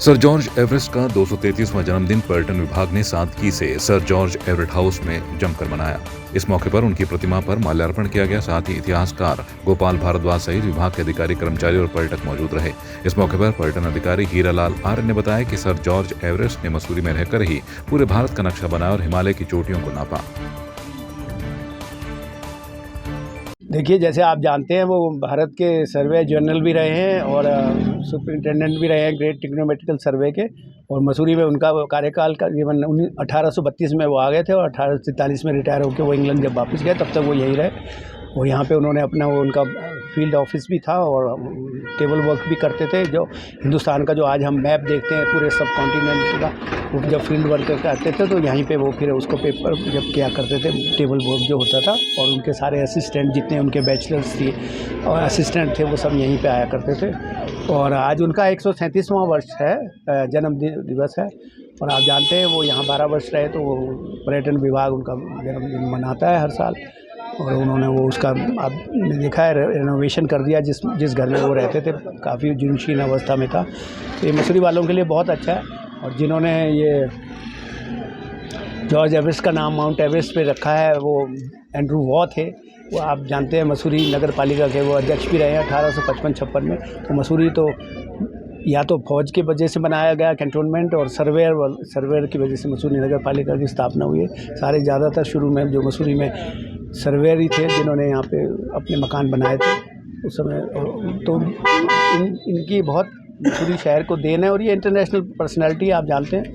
Sir George Everest का 233वां जन्मदिन पर्यटन विभाग ने सादगी से सर जॉर्ज एवरेट हाउस में जमकर मनाया। इस मौके पर उनकी प्रतिमा पर माल्यार्पण किया गया। साथ ही इतिहासकार गोपाल भारद्वाज सहित विभाग के अधिकारी, कर्मचारी और पर्यटक मौजूद रहे। इस मौके पर पर्यटन अधिकारी हीरालाल आर्य ने बताया कि सर जॉर्ज एवरेस्ट ने मसूरी में रहकर ही पूरे भारत का नक्शा बनाया और हिमालय की चोटियों को नापा। देखिए, जैसे आप जानते हैं वो भारत के सर्वे जनरल भी रहे हैं और सुपरिंटेंडेंट भी रहे हैं ग्रेट टिग्नोमेट्रिकल सर्वे के। और मसूरी में उनका कार्यकाल करीबन 1832 में वो आ गए थे और 1843 में रिटायर होकर वो इंग्लैंड जब वापस गए तब तक वो यहीं रहे। और यहाँ पे उन्होंने अपना वो उनका फील्ड ऑफिस भी था और टेबल वर्क भी करते थे। जो हिंदुस्तान का जो आज हम मैप देखते हैं पूरे सब कॉन्टिनेंट का, वो जब फील्ड वर्क करते थे तो यहीं पे वो फिर उसको पेपर जब किया करते थे, टेबल वर्क जो होता था। और उनके सारे असिस्टेंट जितने उनके बैचलर्स थे और असिस्टेंट थे वो सब यहीं पे आया करते थे। और आज उनका 137वां वर्ष है, जन्मदिन दिवस है। और आप जानते हैं वो यहाँ 12 वर्ष रहे तो वो पर्यटन विभाग उनका जन्मदिन मनाता है हर साल। और उन्होंने वो उसका आपने देखा है रेनोवेशन कर दिया, जिस घर में वो रहते थे काफ़ी जीर्णशीर्ण अवस्था में था। तो ये मसूरी वालों के लिए बहुत अच्छा है। और जिन्होंने ये जॉर्ज एवरेस्ट का नाम माउंट एवरेस्ट पे रखा है वो एंड्रू वॉ थे। वो आप जानते हैं मसूरी नगर पालिका के वो अध्यक्ष भी रहे हैं 1855-56 में। तो मसूरी तो या तो फौज की वजह से बनाया गया कैंटोनमेंट और सर्वेयर की वजह से मसूरी नगर पालिका की स्थापना हुई है। सारे ज़्यादातर शुरू में जो मसूरी में सर्वेयर ही थे जिन्होंने यहाँ पे अपने मकान बनाए थे उस समय। तो इनकी बहुत मसूरी शहर को देन है। और ये इंटरनेशनल पर्सनैलिटी आप जानते हैं,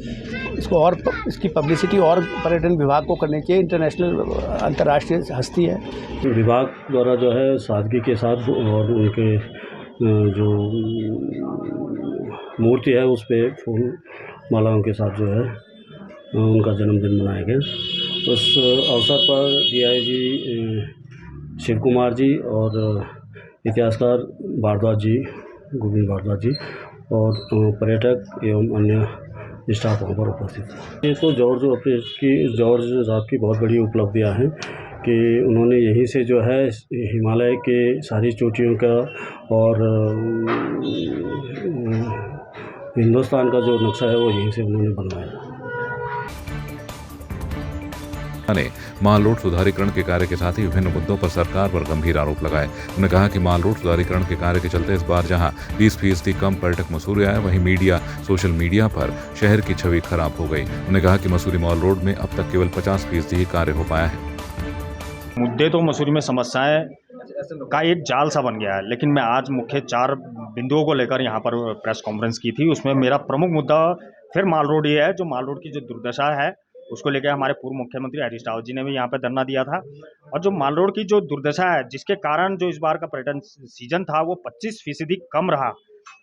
इसको और इसकी पब्लिसिटी और पर्यटन विभाग को करनी चाहिए। इंटरनेशनल अंतर्राष्ट्रीय हस्ती है। विभाग द्वारा जो है सादगी के साथ और उनके जो मूर्ति है उस पे फूल मालाओं के साथ जो है उनका जन्मदिन मनाया गया। उस अवसर पर DIG शिव कुमार जी और इतिहासकार भारद्वाज जी, गोविंद भारद्वाज जी और पर्यटक एवं अन्य स्टाफ वहाँ पर उपस्थित थे। ये तो जॉर्ज साहब की बहुत बड़ी उपलब्धियाँ हैं कि उन्होंने यहीं से जो है हिमालय के सारी चोटियों का और हिंदुस्तान का जो नक्शा है वो यहीं से उन्होंने बनवाया। ने माल रोड सुधारीकरण के कार्य के साथ ही विभिन्न मुद्दों पर सरकार पर गंभीर आरोप लगाए। उन्होंने कहा कि माल रोड सुधारीकरण के कार्य के चलते इस बार जहां 20% कम पर्यटक मसूरी आए, वहीं सोशल मीडिया पर शहर की छवि खराब हो गई। उन्होंने कहा कि मसूरी मॉल रोड में अब तक केवल 50% ही कार्य हो पाया है। मुद्दे तो मसूरी में समस्याएं का एक जाल सा बन गया है, लेकिन मैं आज मुख्य 4 बिंदुओं को लेकर यहाँ पर प्रेस कॉन्फ्रेंस की थी। उसमें मेरा प्रमुख मुद्दा फिर माल रोड ये है, जो माल रोड की जो दुर्दशा है उसको लेकर हमारे पूर्व मुख्यमंत्री हरीश रावत जी ने भी यहाँ पे धरना दिया था। और जो माल रोड की जो दुर्दशा है जिसके कारण जो इस बार का पर्यटन सीजन था वो 25% कम रहा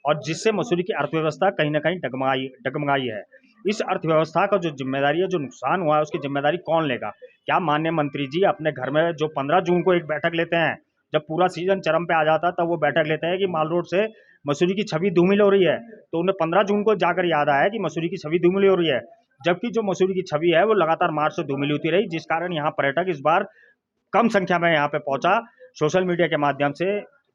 और जिससे मसूरी की अर्थव्यवस्था कहीं ना कहीं डगमगाई है। इस अर्थव्यवस्था का जो जिम्मेदारी है, जो नुकसान हुआ है, उसकी जिम्मेदारी कौन लेगा? क्या माननीय मंत्री जी अपने घर में जो 15 जून को एक बैठक लेते हैं, जब पूरा सीजन चरम पे आ जाता है तब वो बैठक लेते हैं कि माल रोड से मसूरी की छवि धूमिल हो रही है, तो उन्हें 15 जून को जाकर याद आया कि मसूरी की छवि धूमिल हो रही है, जबकि जो मसूरी की छवि है वो लगातार मार्च से धूमिल होती रही, जिस कारण यहाँ पर्यटक इस बार कम संख्या में यहाँ पे पहुंचा। सोशल मीडिया के माध्यम से,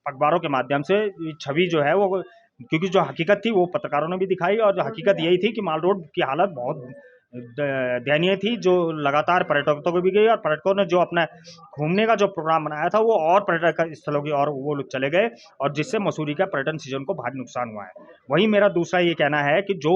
अखबारों के माध्यम से छवि जो है वो, क्योंकि जो हकीकत थी वो पत्रकारों ने भी दिखाई और जो हकीकत यही थी कि माल रोड की हालत बहुत दयनीय थी, जो लगातार पर्यटकों को भी गई और पर्यटकों ने जो अपना घूमने का जो प्रोग्राम बनाया था वो और पर्यटक स्थलों की और वो लोग चले गए और जिससे मसूरी का पर्यटन सीजन को भारी नुकसान हुआ है। वहीं मेरा दूसरा ये कहना है कि जो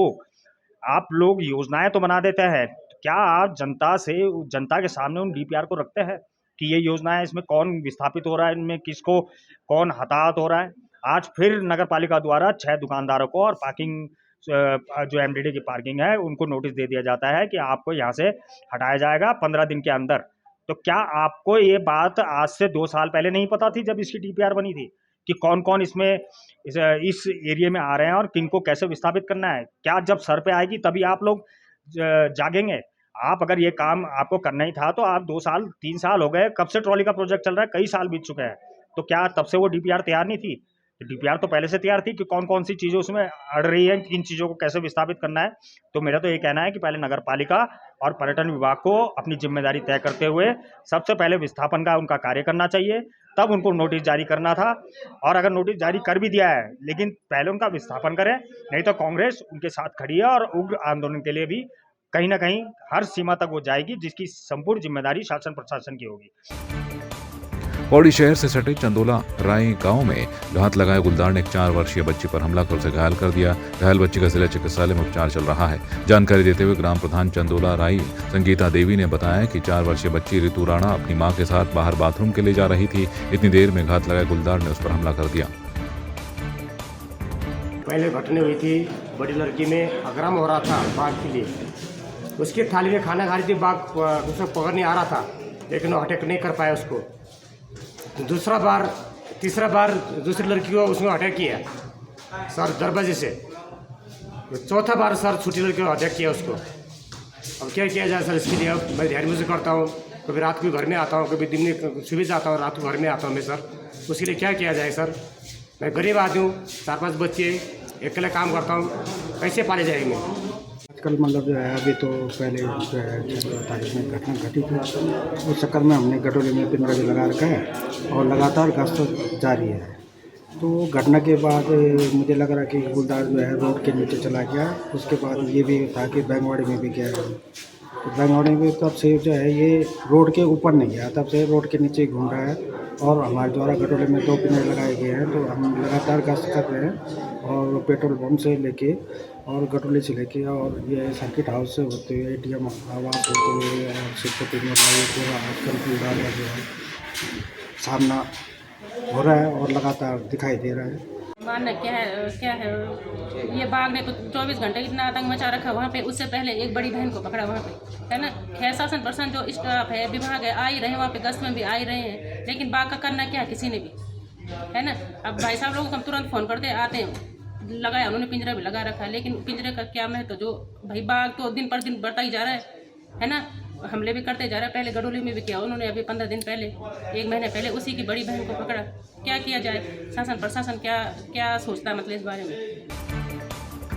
आप लोग योजनाएं तो बना देते हैं, क्या आप जनता के सामने उन DPR को रखते हैं कि ये योजना है, इसमें कौन विस्थापित हो रहा है, इनमें किसको कौन हताहत हो रहा है? आज फिर नगर पालिका द्वारा 6 दुकानदारों को और पार्किंग जो MDD की पार्किंग है उनको नोटिस दे दिया जाता है कि आपको यहाँ से हटाया जाएगा 15 दिन के अंदर। तो क्या आपको ये बात आज से 2 साल पहले नहीं पता थी जब इसकी DPR बनी थी कि कौन कौन इसमें इस एरिया में आ रहे हैं और किनको कैसे विस्थापित करना है? क्या जब सर पे आएगी तभी आप लोग जागेंगे? आप अगर ये काम आपको करना ही था तो आप 2 साल 3 साल हो गए, कब से ट्रॉली का प्रोजेक्ट चल रहा है, कई साल बीत चुके हैं, तो क्या तब से वो DPR तैयार नहीं थी? डीपीआर तो पहले से तैयार थी कि कौन कौन सी चीज़ें उसमें अड़ रही है, किन चीज़ों को कैसे विस्थापित करना है। तो मेरा तो ये कहना है कि पहले नगर पालिका और पर्यटन विभाग को अपनी जिम्मेदारी तय करते हुए सबसे पहले विस्थापन का उनका कार्य करना चाहिए, तब उनको नोटिस जारी करना था। और अगर नोटिस जारी कर भी दिया है, लेकिन पहले उनका विस्थापन करें, नहीं तो कांग्रेस उनके साथ खड़ी है और उग्र आंदोलन के लिए भी कहीं ना कहीं हर सीमा तक वो जाएगी, जिसकी संपूर्ण जिम्मेदारी शासन प्रशासन की होगी। पौड़ी शहर से सटे चंदोला राय गांव में घात लगाए गुलदार ने एक 4 वर्षीय बच्ची पर हमला कर उसे घायल कर दिया। घायल बच्ची का जिला चिकित्सालय में उपचार चल रहा है। जानकारी देते हुए ग्राम प्रधान चंदोला राय संगीता देवी ने बताया कि 4 वर्षीय बच्ची ऋतु राणा अपनी मां के साथ बाहर बाथरूम के लिए जा रही थी। इतनी देर में घात लगाए गुलदार ने उस पर हमला कर दिया। पहले घटना हुई थी, बड़ी लड़की में अग्रम हो रहा था बाघ के लिए, उसकी थाली में खाना खा रही थी, बाघ उसको पकड़ नहीं आ रहा था, लेकिन वो अटैक नहीं कर पाया उसको। तीसरा बार दूसरी लड़की को उसने अटैक किया सर दरवाजे से। चौथा बार सर छोटी लड़की को अटैक किया उसको। अब क्या किया जाए सर, इसके लिए अब मैं ध्यान से करता हूँ, कभी रात को घर में आता हूँ, कभी दिन में सुबह जाता हूँ, रात को घर में आता हूँ मैं सर। उसके लिए क्या किया जाए सर? मैं गरीब आदमी हूँ, 4-5 बच्चे, अकेले काम करता हूँ, कैसे पाले जाएंगे? आजकल मतलब जो है अभी तो पहले जो है 16 तारीख में घटना घटी थी, उस चक्कर में हमने गटोले में पिंजरा भी लगा रखा है और लगातार गश्त जारी है। तो घटना के बाद मुझे लग रहा कि गुलदार जो है रोड के नीचे चला गया। उसके बाद ये भी था कि बैंगवाड़ी में भी गया, तो बैंगवाड़ी में तब से जो है ये रोड के ऊपर नहीं गया, तब से रोड के नीचे घूम रहा है। और हमारे द्वारा गटोले में 2 पिंजरे लगाए गए हैं, तो हम लगातार गश्त कर रहे हैं और पेट्रोल पंप से लेके और गटोले से लेके और ये सर्किट हाउस से होते हुए ATM आवास होते हुए और शिवपति में पूरा आजकल गुलदार का जो है सामना हो रहा है और लगातार दिखाई दे रहा है। मानना क्या है ये बाघ ने तो 24 घंटे इतना आतंक मचा रखा वहाँ पे। उससे पहले एक बड़ी बहन को पकड़ा वहाँ पे, है ना। खैर शासन प्रशासन जो स्टाफ है, विभाग है, आ ही रहे हैं वहाँ पे, गश्त में भी आ ही रहे हैं, लेकिन बाघ का करना क्या है किसी ने भी, है ना। अब भाई साहब लोगों को हम तुरंत फ़ोन करते आते हैं, लगाया उन्होंने पिंजरा भी लगा रखा है, लेकिन पिंजरे का क्या महत्व, जो भाई बाघ तो दिन पर दिन बढ़ता ही जा रहा है ना। हमले भी करते जा रहा है, पहले गडोली में भी किया उन्होंने, अभी 15 दिन पहले, 1 महीने पहले उसी की बड़ी बहन को पकड़ा। क्या किया जाए? शासन प्रशासन क्या सोचता है मतलब इस बारे में?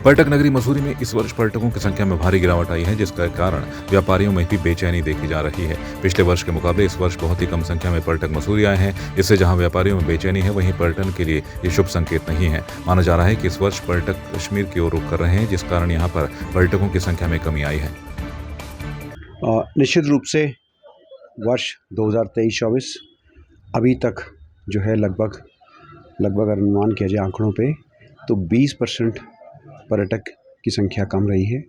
पर्यटक नगरी मसूरी में इस वर्ष पर्यटकों की संख्या में भारी गिरावट आई है, जिसका कारण व्यापारियों में भी बेचैनी देखी जा रही है। पिछले वर्ष के मुकाबले इस वर्ष बहुत ही कम संख्या में पर्यटक मसूरी आए हैं। इससे जहां व्यापारियों में बेचैनी है, वहीं पर्यटन के लिए ये शुभ संकेत नहीं है। माना जा रहा है कि इस वर्ष पर्यटक कश्मीर की ओर रुख कर रहे हैं, जिस कारण यहाँ पर पर्यटकों की संख्या में कमी आई है। निश्चित रूप से वर्ष 2023-24 अभी तक जो है लगभग अगर अनुमान किया जाए आंकड़ों पे तो 20% पर्यटक की संख्या कम रही है,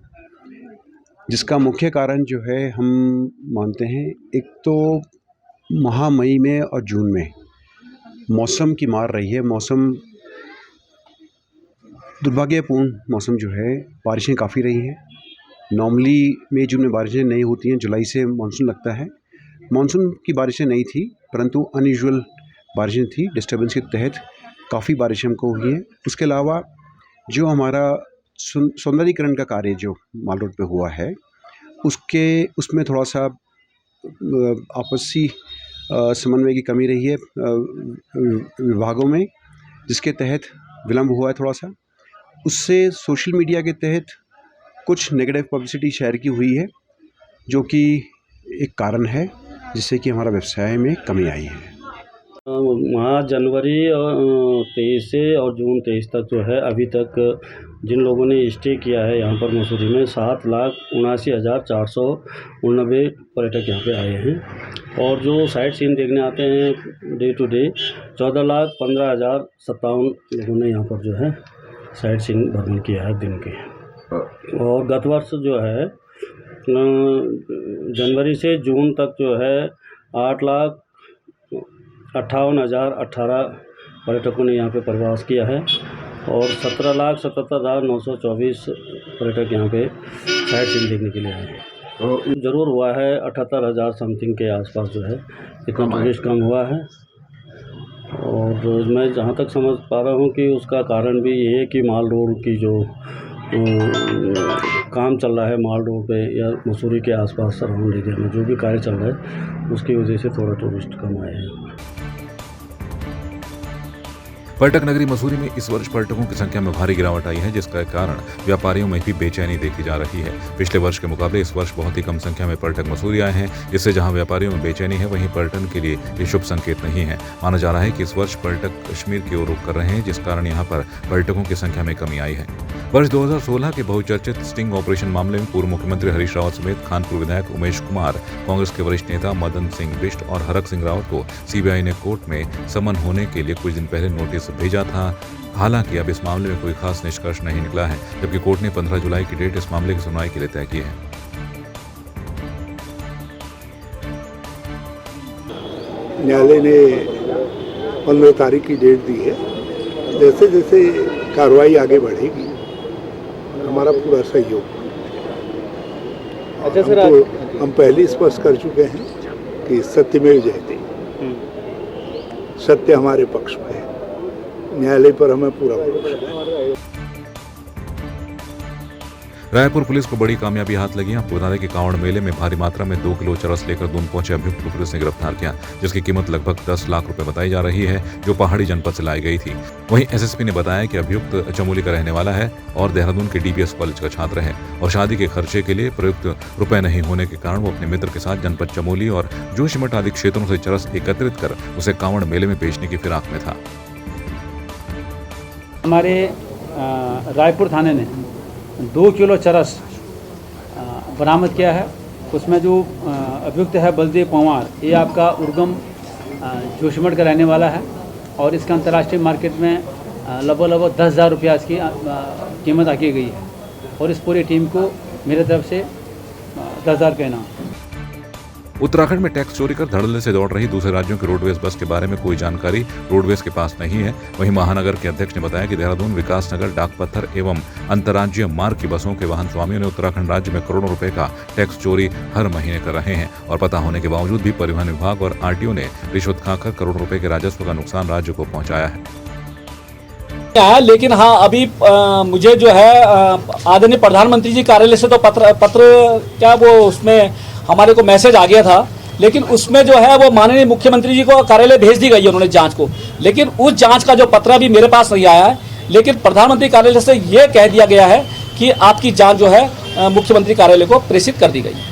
जिसका मुख्य कारण जो है हम मानते हैं, एक तो माह मई में और जून में मौसम की मार रही है। मौसम दुर्भाग्यपूर्ण मौसम जो है, बारिशें काफ़ी रही हैं। नॉर्मली मई जून में बारिशें नहीं होती हैं, जुलाई से मानसून लगता है। मानसून की बारिशें नहीं थी, परंतु अनयूजुअल बारिशें थी। डिस्टर्बेंस के तहत काफ़ी बारिशें हमको हुई हैं। उसके अलावा जो हमारा सौंदर्यीकरण का कार्य जो माल रोड पे हुआ है, उसमें थोड़ा सा आपसी समन्वय की कमी रही है विभागों में, जिसके तहत विलम्ब हुआ है थोड़ा सा। उससे सोशल मीडिया के तहत कुछ नेगेटिव पब्लिसिटी शेयर की हुई है, जो कि एक कारण है जिससे कि हमारा व्यवसाय में कमी आई है। माह जनवरी 23 से और जून 23 तक जो है, अभी तक जिन लोगों ने स्टे किया है यहाँ पर मसूरी में 7,79,489 पर्यटक यहाँ पे आए हैं। और जो साइट सीन देखने आते हैं डे टू डे 14,15,057 लोगों ने यहाँ पर जो है साइट सीन भ्रमण किया है दिन के। और गत वर्ष जो है जनवरी से जून तक जो है 8,58,018 पर्यटकों ने यहाँ पे प्रवास किया है और 17,77,924 पर्यटक यहाँ पे साइट सीन देखने के लिए आए हैं। ज़रूर हुआ है 78,000 समथिंग के आसपास जो है, इतना टूरिस्ट कम हुआ है। और मैं जहाँ तक समझ पा रहा हूँ कि उसका कारण भी ये है कि माल रोड की जो काम चल रहा है माल रोड पे या मसूरी के आसपास सराउंड एरिया में जो भी कार्य चल रहा है, उसकी वजह से थोड़ा टूरिस्ट कम आए हैं। पर्यटक नगरी मसूरी में इस वर्ष पर्यटकों की संख्या में भारी गिरावट आई है, जिसका कारण व्यापारियों में भी बेचैनी देखी जा रही है। पिछले वर्ष के मुकाबले इस वर्ष बहुत ही कम संख्या में पर्यटक मसूरी आए हैं। इससे जहां व्यापारियों में बेचैनी है, वहीं पर्यटन के लिए ये शुभ संकेत नहीं है। माना जा रहा है कि इस वर्ष पर्यटक कश्मीर की ओर रुख कर रहे हैं, जिस कारण यहाँ पर पर्यटकों की संख्या में कमी आई है। वर्ष 2016 के बहुचर्चित स्टिंग ऑपरेशन मामले में पूर्व मुख्यमंत्री हरीश रावत समेत कानपुर विधायक उमेश कुमार, कांग्रेस के वरिष्ठ नेता मदन सिंह बिष्ट और हरक सिंह रावत को सीबीआई ने कोर्ट में समन होने के लिए कुछ दिन पहले नोटिस भेजा था। हालांकि अब इस मामले में कोई खास निष्कर्ष नहीं निकला है, जबकि कोर्ट ने 15 जुलाई की डेट इस मामले की सुनवाई के लिए तय की है। न्यायालय ने 15 तारीख की डेट दी है। जैसे जैसे कार्रवाई आगे बढ़ेगी, हमारा पूरा सहयोग। अच्छा सर, हम पहले स्पष्ट कर चुके हैं कि सत्यमेव जयते, सत्य हमारे पक्ष में है। न्यायालय पर हमें पूरा भरोसा है। रायपुर पुलिस को बड़ी कामयाबी हाथ लगी। आपको बता दें कि कांवड़ मेले में भारी मात्रा में 2 किलो चरस लेकर दून पहुंचे अभियुक्त को पुलिस ने गिरफ्तार किया, जिसकी कीमत लगभग 10 लाख रुपए बताई जा रही है, जो पहाड़ी जनपद से लाई गई थी। वहीं एसएसपी ने बताया कि अभियुक्त चमोली का रहने वाला है और देहरादून के डीबीएस कॉलेज का छात्र है और शादी के खर्चे के लिए प्रयुक्त रुपए नहीं होने के कारण वो अपने मित्र के साथ जनपद चमोली और जोशीमठ आदि क्षेत्रों से चरस एकत्रित कर उसे कांवड़ मेले में बेचने की फिराक में था। हमारे रायपुर थाने ने 2 किलो चरस बरामद किया है। उसमें जो अभियुक्त है बलदेव पंवार, ये आपका उर्गम जोशीमठ का रहने वाला है और इसका अंतर्राष्ट्रीय मार्केट में लगभग 10,000 रुपया इसकी कीमत आकी गई है और इस पूरी टीम को मेरे तरफ से 10,000 का इनाम। उत्तराखंड में टैक्स चोरी कर धड़ल्ले से दौड़ रही दूसरे राज्यों की रोडवेज बस के बारे में कोई जानकारी रोडवेज के पास नहीं है। वहीं महानगर के अध्यक्ष ने बताया कि देहरादून, विकासनगर, डाकपत्थर एवं अंतर्राज्यीय मार्ग की बसों के वाहन स्वामियों ने उत्तराखंड राज्य में करोड़ों रुपए का टैक्स चोरी हर महीने कर रहे हैं और पता होने के बावजूद भी परिवहन विभाग और आरटीओ ने रिश्वत खाकर करोड़ों रुपए के राजस्व का नुकसान राज्य को पहुंचाया है। लेकिन हाँ, अभी मुझे जो है आदरणीय प्रधानमंत्री जी कार्यालय से तो पत्र क्या वो उसमें हमारे को मैसेज आ गया था, लेकिन उसमें जो है वो माननीय मुख्यमंत्री जी को कार्यालय भेज दी गई है उन्होंने जांच को, लेकिन उस जांच का जो पत्र अभी मेरे पास नहीं आया है। लेकिन प्रधानमंत्री कार्यालय से ये कह दिया गया है कि आपकी जांच जो है मुख्यमंत्री कार्यालय को प्रेषित कर दी गई है।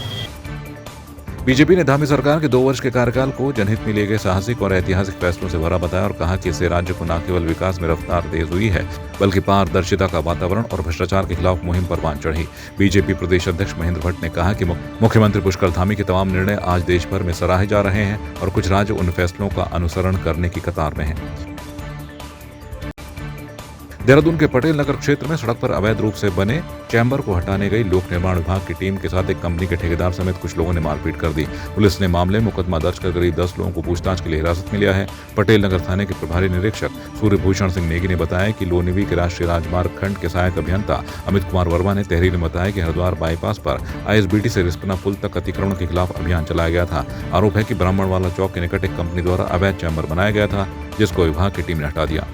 बीजेपी ने धामी सरकार के 2 वर्ष के कार्यकाल को जनहित में लिए गए साहसिक और ऐतिहासिक फैसलों से भरा बताया और कहा कि इससे राज्य को न केवल विकास में रफ्तार तेज हुई है, बल्कि पारदर्शिता का वातावरण और भ्रष्टाचार के खिलाफ मुहिम पर बांध चढ़ी। बीजेपी प्रदेश अध्यक्ष महेंद्र भट्ट ने कहा कि मुख्यमंत्री पुष्कर धामी के तमाम निर्णय आज देश भर में सराहे जा रहे हैं और कुछ राज्य उन फैसलों का अनुसरण करने की कतार में हैं। देहरादून के पटेल नगर क्षेत्र में सड़क पर अवैध रूप से बने चैम्बर को हटाने गई लोक निर्माण विभाग की टीम के साथ एक कंपनी के ठेकेदार समेत कुछ लोगों ने मारपीट कर दी। पुलिस ने मामले में मुकदमा दर्ज कर करीब 10 लोगों को पूछताछ के लिए हिरासत में लिया है। पटेल नगर थाने के प्रभारी निरीक्षक सूर्यभूषण सिंह नेगी ने बताया कि लोनिवी के राष्ट्रीय राजमार्ग खंड के सहायक अभियंता अमित कुमार वर्मा ने तहरीर में बताया कि हरिद्वार बाईपास पर आईएसबीटी से रिस्पना पुल तक अतिक्रमण के खिलाफ अभियान चलाया गया था। आरोप है कि ब्राह्मणवाला चौक के निकट एक कंपनी द्वारा अवैध चैम्बर बनाया गया था, जिसको विभाग की टीम ने हटा दिया।